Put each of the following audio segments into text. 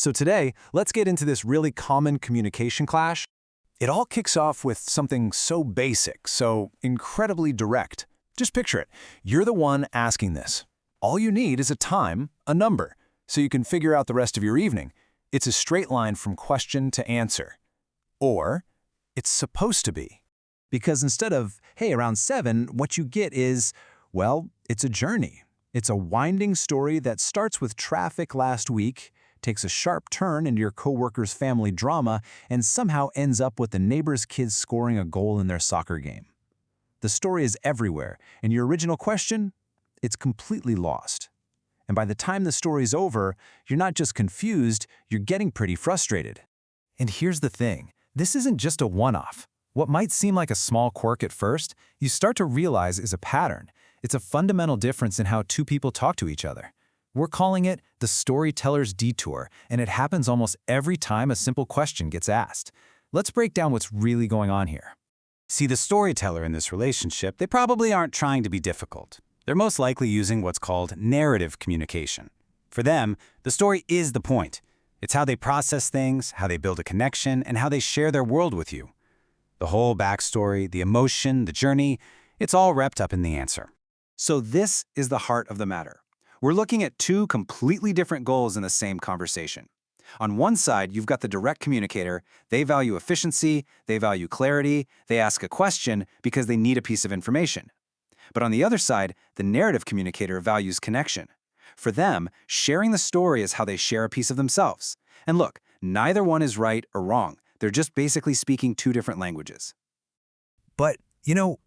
So today, let's get into this really common communication clash. It all kicks off with something so basic, so incredibly direct. Just picture it. You're the one asking this. All you need is a time, a number, so you can figure out the rest of your evening. It's a straight line from question to answer. Or, it's supposed to be. Because instead of, hey, around 7, what you get is, well, it's a journey. It's a winding story that starts with traffic last week, takes a sharp turn into your coworker's family drama, and somehow ends up with the neighbor's kids scoring a goal in their soccer game. The story is everywhere, and your original question? It's completely lost. And by the time the story's over, you're not just confused, you're getting pretty frustrated. And here's the thing, this isn't just a one-off. What might seem like a small quirk at first, you start to realize is a pattern. It's a fundamental difference in how two people talk to each other. We're calling it the storyteller's detour, and it happens almost every time a simple question gets asked. Let's break down what's really going on here. See, the storyteller in this relationship, they probably aren't trying to be difficult. They're most likely using what's called narrative communication. For them, the story is the point. It's how they process things, how they build a connection, and how they share their world with you. The whole backstory, the emotion, the journey, it's all wrapped up in the answer. So this is the heart of the matter. We're looking at two completely different goals in the same conversation. On one side, you've got the direct communicator. They value efficiency, they value clarity, they ask a question because they need a piece of information. But on the other side, the narrative communicator values connection. For them, sharing the story is how they share a piece of themselves. And look, neither one is right or wrong. They're just basically speaking two different languages. But,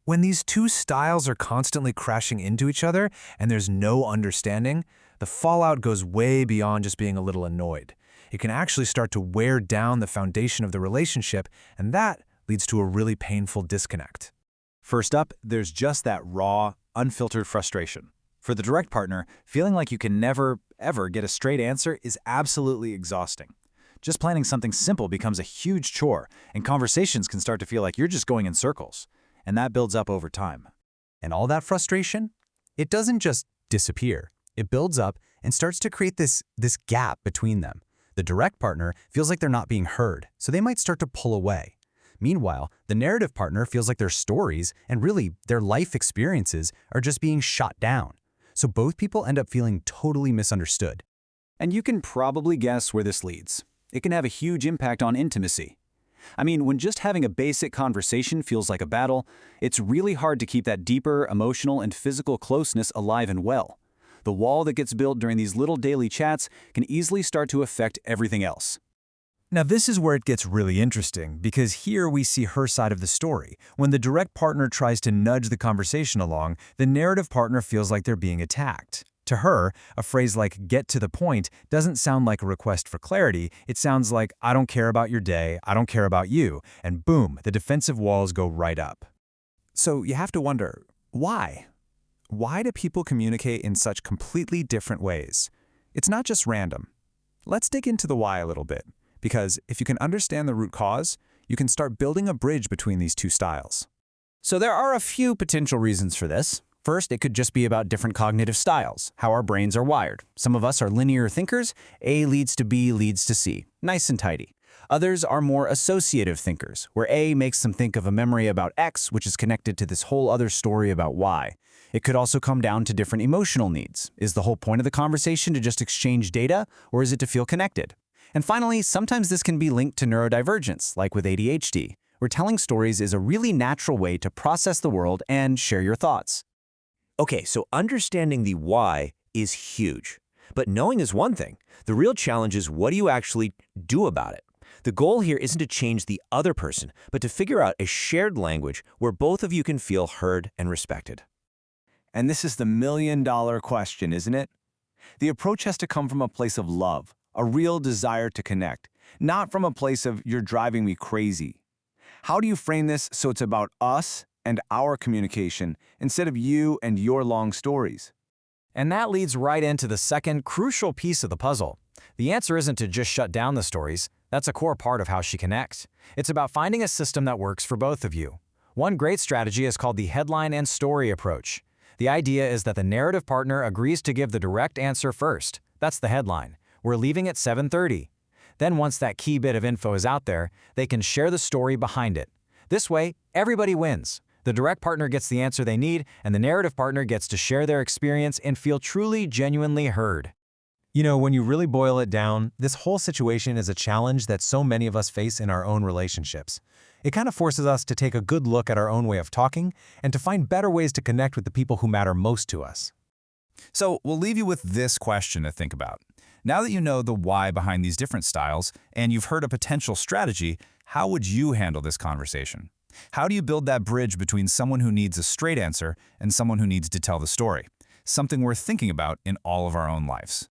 when these two styles are constantly crashing into each other and there's no understanding, the fallout goes way beyond just being a little annoyed. It can actually start to wear down the foundation of the relationship, and that leads to a really painful disconnect. First up, there's just that raw, unfiltered frustration. For the direct partner, feeling like you can never, ever get a straight answer is absolutely exhausting. Just planning something simple becomes a huge chore, and conversations can start to feel like you're just going in circles. And that builds up over time. And all that frustration, it doesn't just disappear. It builds up and starts to create this gap between them. The direct partner feels like they're not being heard, so they might start to pull away. Meanwhile, the narrative partner feels like their stories and really their life experiences are just being shot down. So both people end up feeling totally misunderstood. And you can probably guess where this leads. It can have a huge impact on intimacy. I mean, when just having a basic conversation feels like a battle, it's really hard to keep that deeper emotional and physical closeness alive and well. The wall that gets built during these little daily chats can easily start to affect everything else. Now this is where it gets really interesting, because here we see her side of the story. When the direct partner tries to nudge the conversation along, the narrative partner feels like they're being attacked. To her, a phrase like "get to the point" doesn't sound like a request for clarity. It sounds like, "I don't care about your day, I don't care about you," and boom, the defensive walls go right up. So you have to wonder, why? Why do people communicate in such completely different ways? It's not just random. Let's dig into the why a little bit, because if you can understand the root cause, you can start building a bridge between these two styles. So there are a few potential reasons for this. First, it could just be about different cognitive styles, how our brains are wired. Some of us are linear thinkers. A leads to B leads to C. Nice and tidy. Others are more associative thinkers, where A makes them think of a memory about X, which is connected to this whole other story about Y. It could also come down to different emotional needs. Is the whole point of the conversation to just exchange data, or is it to feel connected? And finally, sometimes this can be linked to neurodivergence, like with ADHD, where telling stories is a really natural way to process the world and share your thoughts. Okay, so understanding the why is huge. But knowing is one thing. The real challenge is, what do you actually do about it? The goal here isn't to change the other person, but to figure out a shared language where both of you can feel heard and respected. And this is the million-dollar question, isn't it? The approach has to come from a place of love, a real desire to connect, not from a place of "you're driving me crazy." How do you frame this so it's about us and our communication instead of you and your long stories? And that leads right into the second crucial piece of the puzzle. The answer isn't to just shut down the stories. That's a core part of how she connects. It's about finding a system that works for both of you. One great strategy is called the headline and story approach. The idea is that the narrative partner agrees to give the direct answer first. That's the headline. We're leaving at 7:30. Then once that key bit of info is out there, they can share the story behind it. This way, everybody wins. The direct partner gets the answer they need, and the narrative partner gets to share their experience and feel truly, genuinely heard. You know, when you really boil it down, this whole situation is a challenge that so many of us face in our own relationships. It kind of forces us to take a good look at our own way of talking and to find better ways to connect with the people who matter most to us. So we'll leave you with this question to think about. Now that you know the why behind these different styles and you've heard a potential strategy, how would you handle this conversation? How do you build that bridge between someone who needs a straight answer and someone who needs to tell the story? Something worth thinking about in all of our own lives.